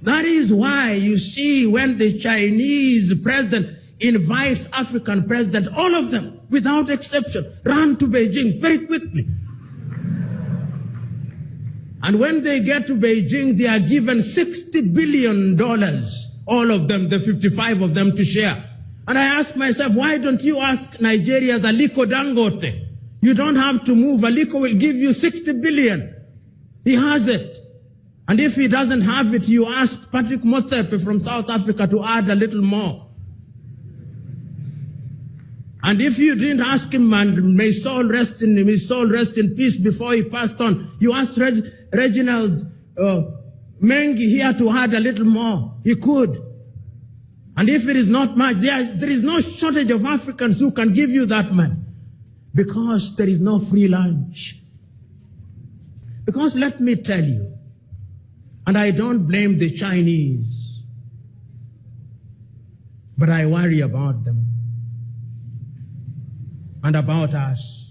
That is why you see when the Chinese president invites African president, all of them, without exception, run to Beijing very quickly. And when they get to Beijing, they are given $60 billion, all of them, the 55 of them, to share. And I ask myself, why don't you ask Nigeria's Aliko Dangote? You don't have to move. Aliko will give you 60 billion. He has it. And if he doesn't have it, you ask Patrick Motsepe from South Africa to add a little more. And if you didn't ask him, and may his soul rest in peace before he passed on, you asked Reginald Mengi here to add a little more. He could. And if it is not much, there is no shortage of Africans who can give you that money, because there is no free lunch. Because let me tell you, and I don't blame the Chinese, but I worry about them and about us.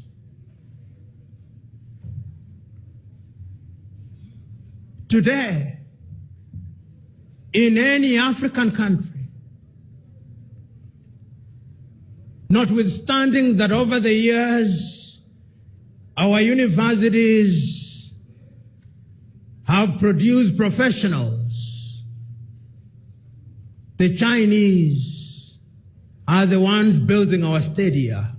Today, in any African country, notwithstanding that over the years, our universities have produced professionals, the Chinese are the ones building our stadia.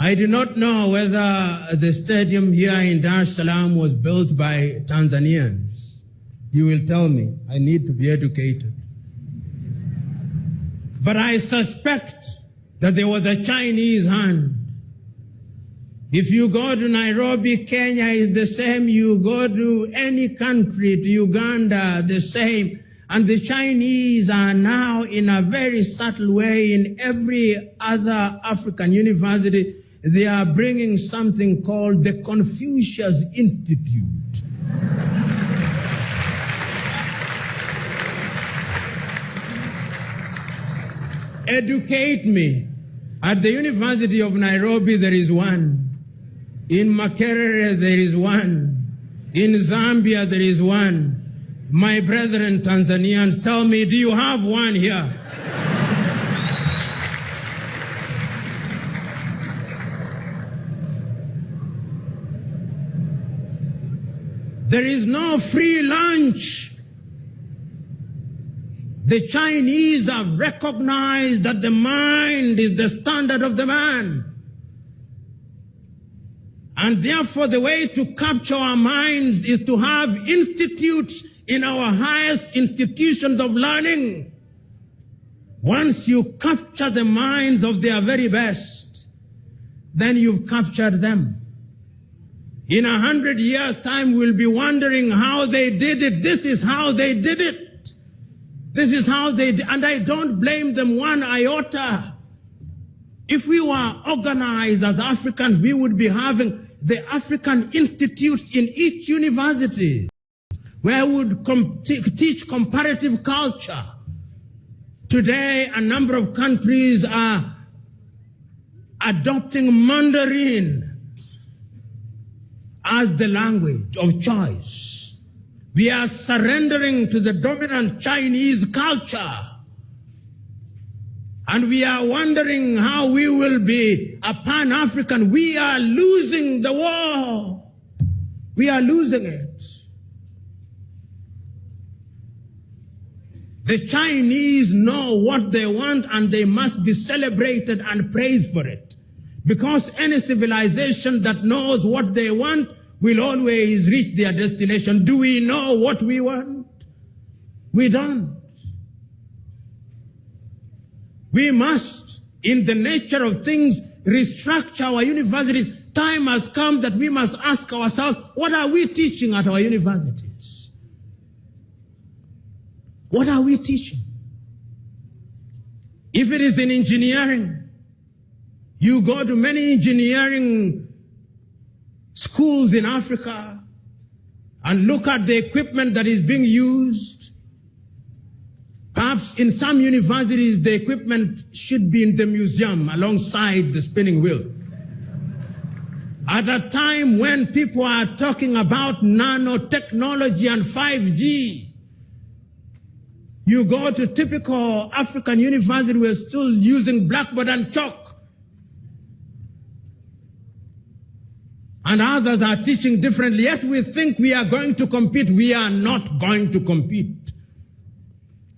I do not know whether the stadium here in Dar es Salaam was built by Tanzanians. You will tell me. I need to be educated. But I suspect that there was a Chinese hand. If you go to Nairobi, Kenya is the same. You go to any country, to Uganda, the same. And the Chinese are now, in a very subtle way, in every other African university, they are bringing something called the Confucius Institute. Educate me. At the University of Nairobi, there is one. In Makerere, there is one. In Zambia, there is one. My brethren Tanzanians, tell me, do you have one here? There is no free lunch. The Chinese have recognized that the mind is the standard of the man. And therefore, the way to capture our minds is to have institutes in our highest institutions of learning. Once you capture the minds of their very best, then you've captured them. In 100 years' time, we'll be wondering how they did it. This is how they did it. This is how they did, and I don't blame them one iota. If we were organized as Africans, we would be having the African institutes in each university, where we would teach comparative culture. Today, a number of countries are adopting Mandarin as the language of choice. We are surrendering to the dominant Chinese culture. And we are wondering how we will be a Pan-African. We are losing the war. We are losing it. The Chinese know what they want, and they must be celebrated and praised for it. Because any civilization that knows what they want will always reach their destination. Do we know what we want? We don't. We must, in the nature of things, restructure our universities. Time has come that we must ask ourselves, what are we teaching at our universities? What are we teaching? If it is in engineering, you go to many engineering schools in Africa and look at the equipment that is being used. Perhaps in some universities, the equipment should be in the museum alongside the spinning wheel. At a time when people are talking about nanotechnology and 5G, You go to typical African university, we're still using blackboard and chalk. And others are teaching differently, yet we think we are going to compete. We are not going to compete.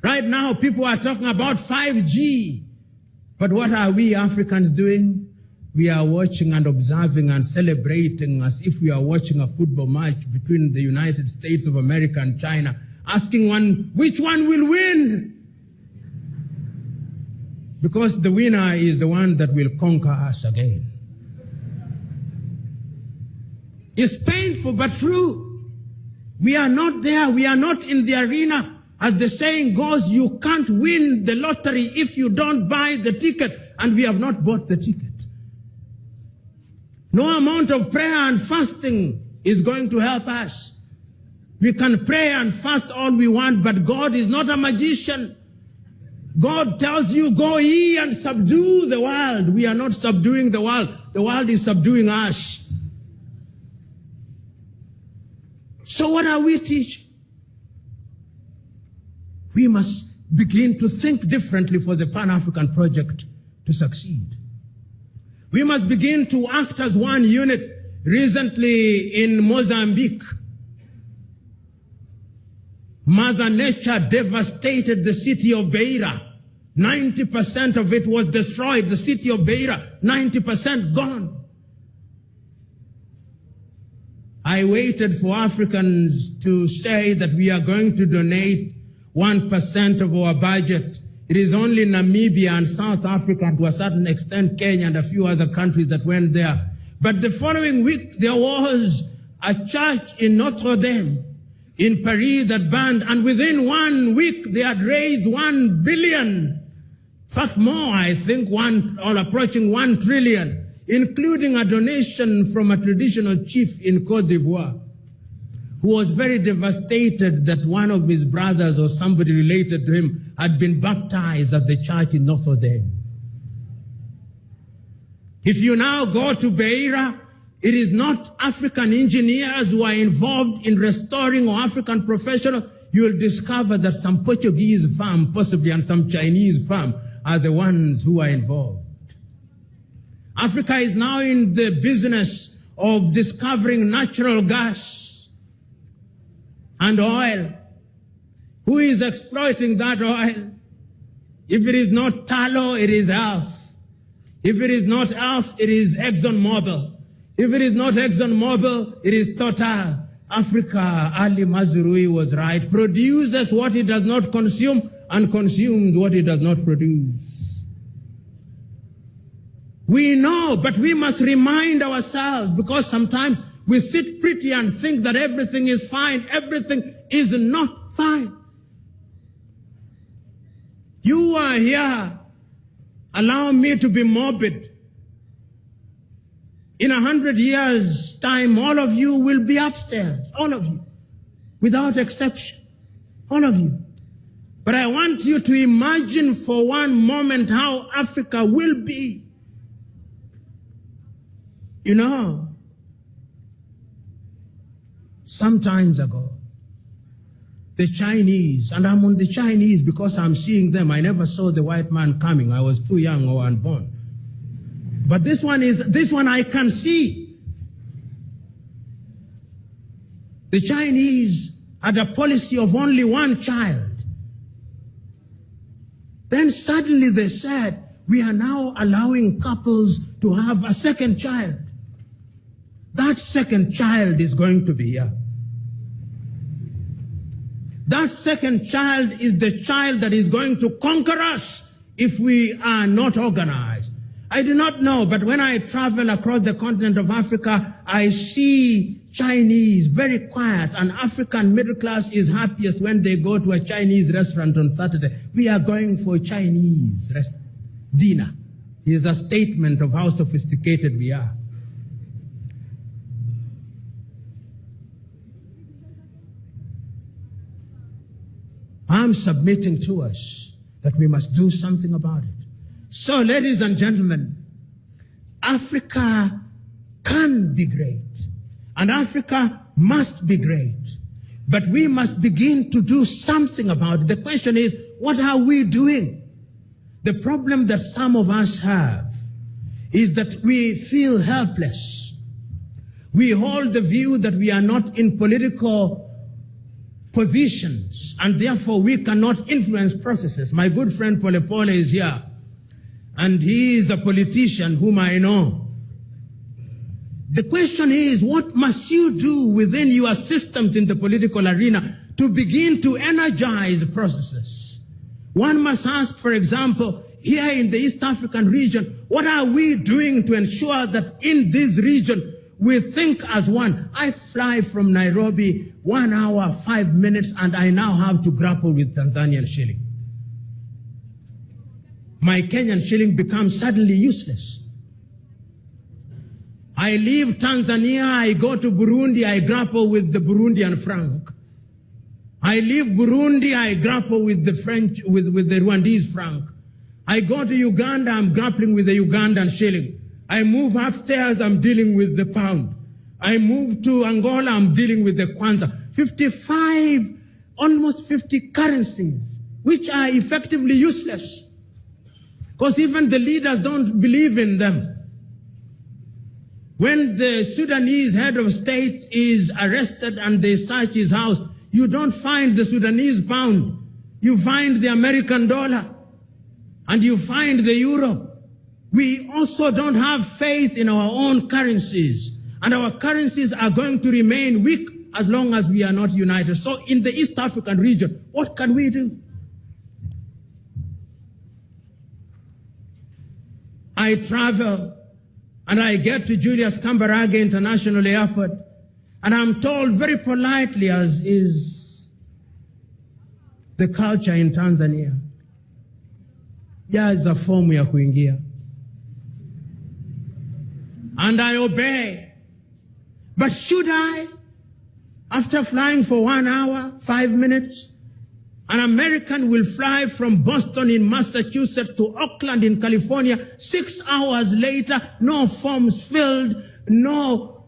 Right now, people are talking about 5G. But what are we Africans doing? We are watching and observing and celebrating as if we are watching a football match between the United States of America and China, asking which one will win? Because the winner is the one that will conquer us again. It's painful but true. We are not there. We are not in the arena. As the saying goes, you can't win the lottery if you don't buy the ticket. And we have not bought the ticket. No amount of prayer and fasting is going to help us. We can pray and fast all we want, but God is not a magician. God tells you, go ye and subdue the world. We are not subduing the world. The world is subduing us. So what are we teaching? We must begin to think differently for the Pan-African project to succeed. We must begin to act as one unit. Recently in Mozambique, Mother Nature devastated the city of Beira. 90% of it was destroyed. The city of Beira, 90% gone. I waited for Africans to say that we are going to donate 1% of our budget. It is only Namibia and South Africa, and to a certain extent Kenya and a few other countries that went there. But the following week, there was a church in Notre Dame in Paris that burned, and within 1 week, they had raised 1 billion. In fact, more, I think, or approaching 1 trillion. Including a donation from a traditional chief in Cote d'Ivoire, who was very devastated that one of his brothers or somebody related to him had been baptized at the church in Notre Dame. If you now go to Beira, it is not African engineers who are involved in restoring or African professionals. You will discover that some Portuguese firm, possibly, and some Chinese firm are the ones who are involved. Africa is now in the business of discovering natural gas and oil. Who is exploiting that oil? If it is not tallow, it is Elf. If it is not Elf, it is ExxonMobil. If it is not ExxonMobil, it is Total. Africa, Ali Mazrui was right, produces what it does not consume and consumes what it does not produce. We know, but we must remind ourselves, because sometimes we sit pretty and think that everything is fine. Everything is not fine. You are here. Allow me to be morbid. In 100 years' time, all of you will be upstairs. All of you. Without exception. All of you. But I want you to imagine for one moment how Africa will be. You know, some times ago, the Chinese, and I'm on the Chinese because I'm seeing them. I never saw the white man coming. I was too young or unborn. But this one I can see. The Chinese had a policy of only 1 child. Then suddenly they said, we are now allowing couples to have a 2nd child. That 2nd child is going to be here. That 2nd child is the child that is going to conquer us if we are not organized. I do not know, but when I travel across the continent of Africa, I see Chinese very quiet, and African middle class is happiest when they go to a Chinese restaurant on Saturday. We are going for Chinese dinner. It is a statement of how sophisticated we are. I'm submitting to us that we must do something about it. So, ladies and gentlemen, Africa can be great, and Africa must be great. But we must begin to do something about it. The question is, what are we doing? The problem that some of us have is that we feel helpless. We hold the view that we are not in political positions, and therefore we cannot influence processes. My good friend Pole Pole is here, and he is a politician whom I know. The question is, what must you do within your systems in the political arena to begin to energize processes? One must ask, for example, here in the East African region, what are we doing to ensure that in this region we think as one? I fly from Nairobi 1 hour, 5 minutes, and I now have to grapple with Tanzanian shilling. My Kenyan shilling becomes suddenly useless. I leave Tanzania, I go to Burundi, I grapple with the Burundian franc. I leave Burundi, I grapple with the with the Rwandese franc. I go to Uganda, I'm grappling with the Ugandan shilling. I move upstairs, I'm dealing with the pound. I move to Angola, I'm dealing with the kwanza. 55, almost 50 currencies, which are effectively useless. Because even the leaders don't believe in them. When the Sudanese head of state is arrested and they search his house, you don't find the Sudanese pound. You find the American dollar. And you find the euro. We also don't have faith in our own currencies. And our currencies are going to remain weak as long as we are not united. So in the East African region, what can we do? I travel and I get to Julius Kambarage International Airport, and I'm told very politely, as is the culture in Tanzania, jaza fomu ya kuingia. And I obey. But should I, after flying for 1 hour, 5 minutes, an American will fly from Boston in Massachusetts to Oakland in California, 6 hours later, no forms filled, no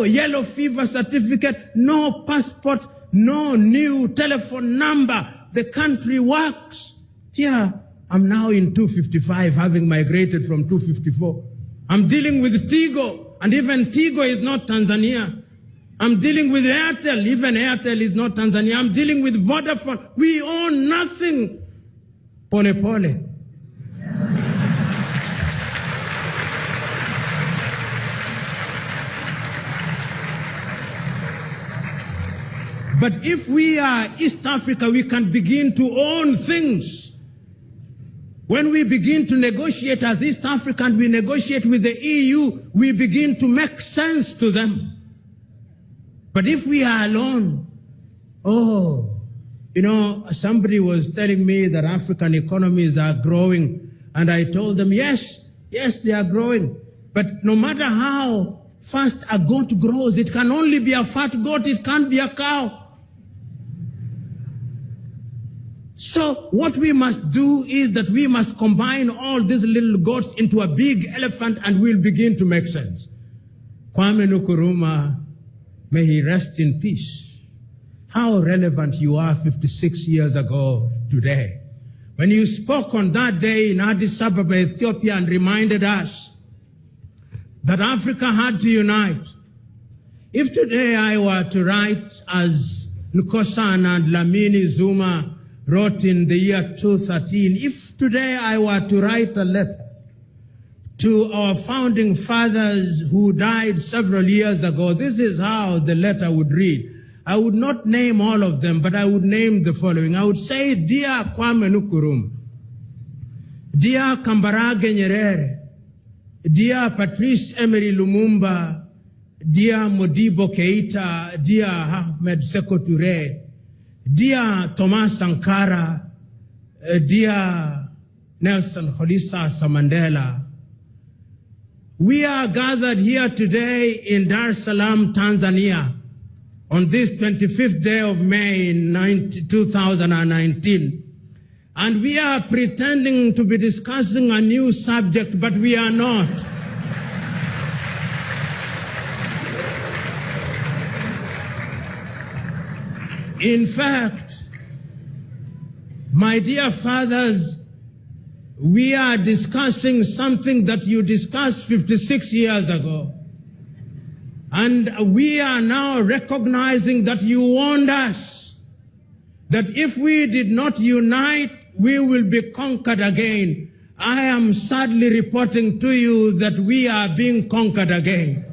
yellow fever certificate, no passport, no new telephone number. The country works. Here, I'm now in 255, having migrated from 254. I'm dealing with Tigo, and even Tigo is not Tanzania. I'm dealing with Airtel, even Airtel is not Tanzania. I'm dealing with Vodafone. We own nothing. Pole pole. But if we are East Africa, we can begin to own things. When we begin to negotiate as East Africa and we negotiate with the EU, we begin to make sense to them. But if we are alone, somebody was telling me that African economies are growing, and I told them, yes, they are growing. But no matter how fast a goat grows, it can only be a fat goat, it can't be a cow. So what we must do is that we must combine all these little goats into a big elephant, and we'll begin to make sense. Kwame Nkrumah, may he rest in peace. How relevant you are 56 years ago today, when you spoke on that day in Addis Ababa, Ethiopia, and reminded us that Africa had to unite. If today I were to write, as Nkosana and Lamini Zuma wrote in the year 2013, if today I were to write a letter to our founding fathers who died several years ago, this is how the letter would read. I would not name all of them, but I would name the following. I would say, Dear Kwame Nkrumah, Dear Kambarage Nyerere, Dear Patrice Emery Lumumba, Dear Modibo Keita, Dear Ahmed Sekou Touré, Dear Thomas Sankara, Dear Nelson Holisa Mandela, we are gathered here today in Dar es Salaam, Tanzania, on this 25th day of May in 2019. And we are pretending to be discussing a new subject, but we are not. In fact, my dear fathers, we are discussing something that you discussed 56 years ago. And we are now recognizing that you warned us that if we did not unite, we will be conquered again. I am sadly reporting to you that we are being conquered again.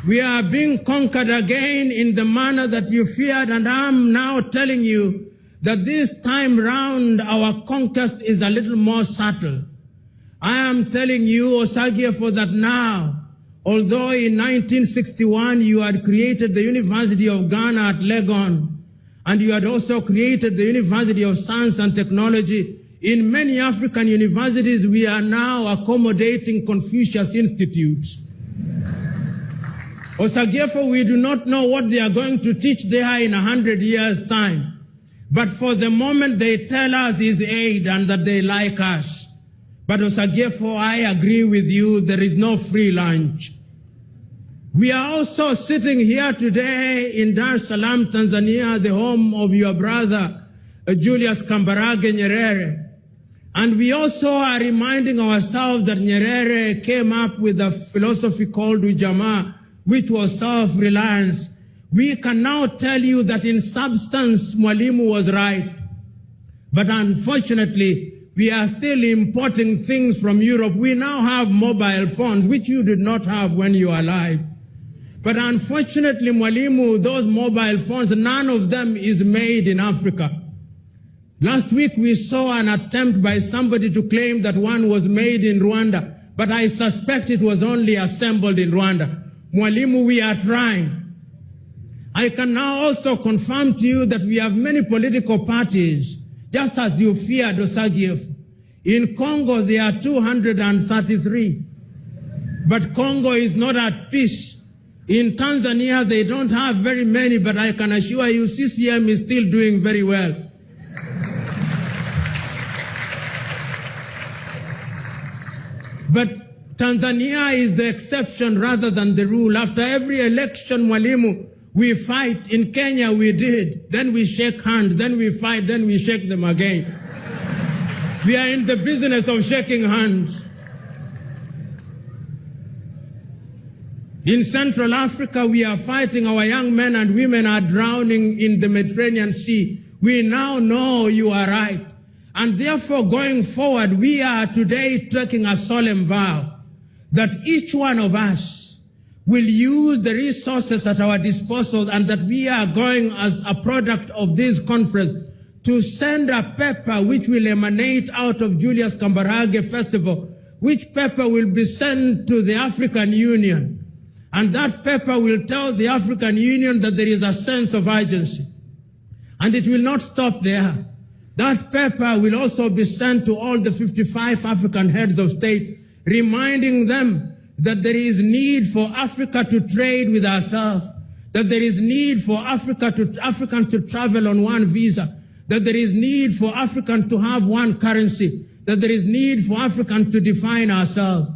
We are being conquered again in the manner that you feared, and I'm now telling you that this time round our conquest is a little more subtle. I am telling you, Osagyefo, that now, although in 1961 you had created the University of Ghana at Legon, and you had also created the University of Science and Technology, in many African universities we are now accommodating Confucius Institutes. Osagyefo, we do not know what they are going to teach there in 100 years' time. But for the moment, they tell us is aid and that they like us. But Osagyefo, I agree with you, there is no free lunch. We are also sitting here today in Dar es Salaam, Tanzania, the home of your brother, Julius Kambarage Nyerere. And we also are reminding ourselves that Nyerere came up with a philosophy called Ujamaa, which was self-reliance. We can now tell you that in substance, Mwalimu was right. But unfortunately, we are still importing things from Europe. We now have mobile phones, which you did not have when you were alive. But unfortunately, Mwalimu, those mobile phones, none of them is made in Africa. Last week, we saw an attempt by somebody to claim that one was made in Rwanda, but I suspect it was only assembled in Rwanda. Mwalimu, we are trying. I can now also confirm to you that we have many political parties, just as you feared, Osagyefo. In Congo, there are 233. But Congo is not at peace. In Tanzania, they don't have very many, but I can assure you CCM is still doing very well. But Tanzania is the exception rather than the rule. After every election, Mwalimu, we fight. In Kenya, we did. Then we shake hands. Then we fight. Then we shake them again. We are in the business of shaking hands. In Central Africa, we are fighting. Our young men and women are drowning in the Mediterranean Sea. We now know you are right. And therefore, going forward, we are today taking a solemn vow that each one of us will use the resources at our disposal, and that we are going as a product of this conference to send a paper which will emanate out of Julius Kambarage Festival, which paper will be sent to the African Union. And that paper will tell the African Union that there is a sense of urgency. And it will not stop there. That paper will also be sent to all the 55 African heads of state, reminding them that there is need for Africa to trade with ourselves, that there is need for Africans to travel on one visa, that there is need for Africans to have one currency, that there is need for Africans to define ourselves.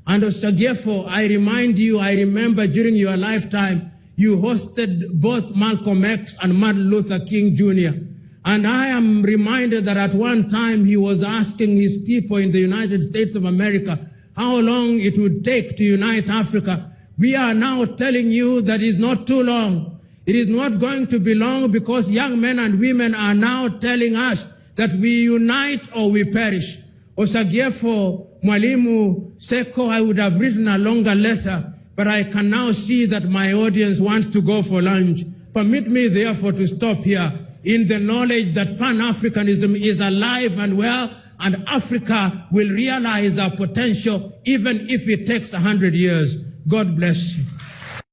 And Osagyefo, I remind you, I remember during your lifetime, you hosted both Malcolm X and Martin Luther King Jr. And I am reminded that at one time he was asking his people in the United States of America how long it would take to unite Africa. We are now telling you that it's not too long. It is not going to be long, because young men and women are now telling us that we unite or we perish. Osagyefo, Mwalimu, Seko, I would have written a longer letter, but I can now see that my audience wants to go for lunch. Permit me, therefore, to stop here in the knowledge that Pan-Africanism is alive and well, and Africa will realize our potential even if it takes 100 years. God bless you.